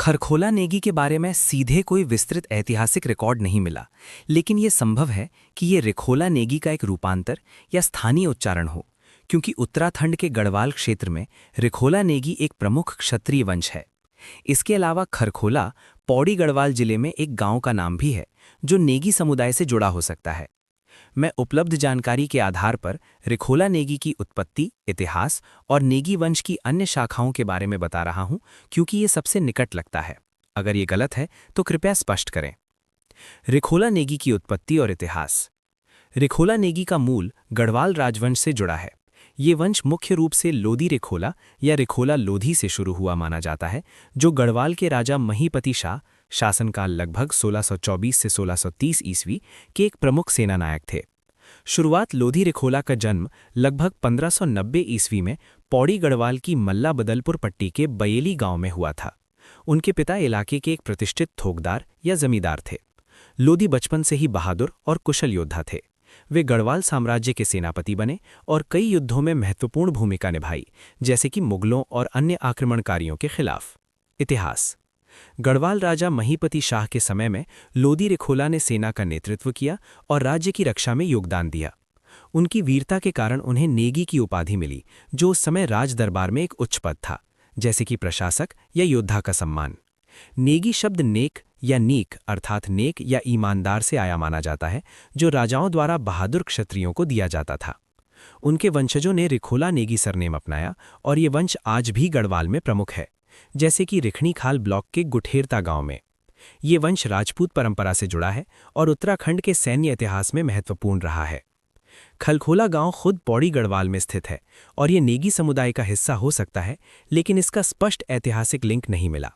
खरखोला नेगी के बारे में सीधे कोई विस्तृत ऐतिहासिक रिकॉर्ड नहीं मिला, लेकिन ये संभव है कि ये रिखोला नेगी का एक रूपांतर या स्थानीय उच्चारण हो, क्योंकि उत्तराखंड के गढ़वाल क्षेत्र में रिखोला नेगी एक प्रमुख क्षत्रिय वंश है। इसके अलावा खरखोला पौड़ी गढ़वाल जिले में एक गांव का नाम भी है, जो नेगी समुदाय से जुड़ा हो सकता है। मैं उपलब्ध जानकारी के आधार पर रिखोला नेगी की उत्पत्ति, इतिहास और नेगी वंश की अन्य शाखाओं के बारे में बता रहा हूं, क्योंकि ये सबसे निकट लगता है। अगर ये गलत है तो कृपया स्पष्ट करें। रिखोला नेगी की उत्पत्ति और इतिहास। रिखोला नेगी का मूल गढ़वाल राजवंश से जुड़ा है। ये वंश मुख्य रूप से लोधी रिखोला या रिखोला लोधी से शुरू हुआ माना जाता है, जो गढ़वाल के राजा महीपति शाह शासनकाल लगभग 1624 से 1630 ईस्वी के एक प्रमुख सेनानायक थे। शुरुआत लोधी रिखोला का जन्म लगभग 1590 ईस्वी में पौड़ी गढ़वाल की मल्ला बदलपुर पट्टी के बयेली गांव में हुआ था। उनके पिता इलाके के एक प्रतिष्ठित थोकदार या जमींदार थे। लोधी बचपन से ही बहादुर और कुशल योद्धा थे। वे गढ़वाल साम्राज्य के सेनापति बने और कई युद्धों में महत्वपूर्ण भूमिका निभाई, जैसे कि मुगलों और अन्य आक्रमणकारियों के खिलाफ। इतिहास। गढ़वाल राजा महीपति शाह के समय में लोधी रिखोला ने सेना का नेतृत्व किया और राज्य की रक्षा में योगदान दिया। उनकी वीरता के कारण उन्हें नेगी की उपाधि मिली, जो उस समय राज दरबार में एक उच्च पद था, जैसे कि प्रशासक या योद्धा का सम्मान। नेगी शब्द नेक या नीक अर्थात नेक या ईमानदार से आया माना जाता है, जो राजाओं द्वारा बहादुर क्षत्रियों को दिया जाता था। उनके वंशजों ने रिखोला नेगी सरनेम अपनाया और ये वंश आज भी गढ़वाल में प्रमुख है, जैसे कि रिखणीखाल ब्लॉक के गुठेरता गांव में। ये वंश राजपूत परंपरा से जुड़ा है और उत्तराखंड के सैन्य इतिहास में महत्वपूर्ण रहा है। खलखोला गांव खुद पौड़ी गढ़वाल में स्थित है और ये नेगी समुदाय का हिस्सा हो सकता है, लेकिन इसका स्पष्ट ऐतिहासिक लिंक नहीं मिला।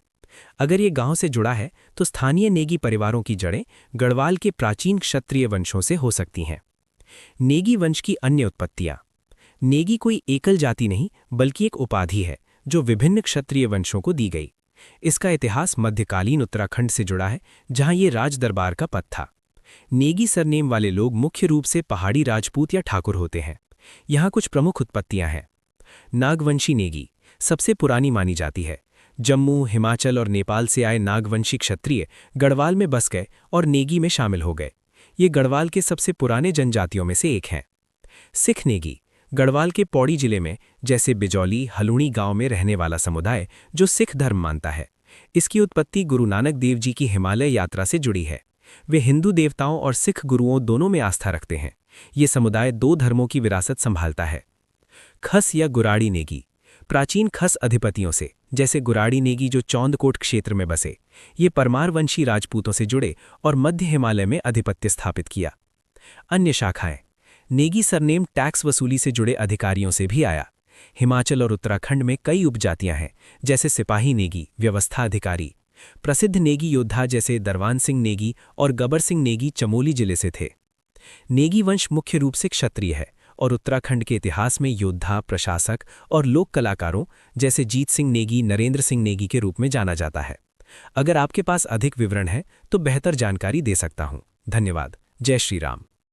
अगर ये गांव से जुड़ा है तो स्थानीय नेगी परिवारों की जड़ें गढ़वाल के प्राचीन क्षत्रिय वंशों से हो सकती हैं। नेगी वंश की अन्य उत्पत्तियां। नेगी कोई एकल जाति नहीं, बल्कि एक उपाधि है जो विभिन्न क्षत्रिय वंशों को दी गई। इसका इतिहास मध्यकालीन उत्तराखंड से जुड़ा है, जहां ये राज दरबार का पद था। नेगी सरनेम वाले लोग मुख्य रूप से पहाड़ी राजपूत या ठाकुर होते हैं। यहाँ कुछ प्रमुख उत्पत्तियां हैं। नागवंशी नेगी सबसे पुरानी मानी जाती है। जम्मू, हिमाचल और नेपाल से आए नागवंशी क्षत्रिय गढ़वाल में बस गए और नेगी में शामिल हो गए। ये गढ़वाल के सबसे पुराने जनजातियों में से एक हैं। सिख नेगी गढ़वाल के पौड़ी जिले में जैसे बिजौली हलूणी गांव में रहने वाला समुदाय जो सिख धर्म मानता है। इसकी उत्पत्ति गुरु नानक देव जी की हिमालय यात्रा से जुड़ी है। वे हिंदू देवताओं और सिख गुरुओं दोनों में आस्था रखते हैं। ये समुदाय दो धर्मों की विरासत संभालता है। खस या गुराड़ी नेगी प्राचीन खस अधिपतियों से, जैसे गुराड़ी नेगी जो चौंदकोट क्षेत्र में बसे। ये परमारवंशी राजपूतों से जुड़े और मध्य हिमालय में आधिपत्य स्थापित किया। अन्य शाखाएं। नेगी सरनेम टैक्स वसूली से जुड़े अधिकारियों से भी आया। हिमाचल और उत्तराखंड में कई उपजातियां हैं, जैसे सिपाही नेगी व्यवस्था अधिकारी। प्रसिद्ध नेगी योद्धा जैसे दरवान सिंह नेगी और गबर सिंह नेगी चमोली जिले से थे। नेगी वंश मुख्य रूप से क्षत्रिय है और उत्तराखंड के इतिहास में योद्धा, प्रशासक और लोक कलाकारों जैसे जीत सिंह नेगी, नरेंद्र सिंह नेगी के रूप में जाना जाता है। अगर आपके पास अधिक विवरण है तो बेहतर जानकारी दे सकता हूं। धन्यवाद। जय श्री राम।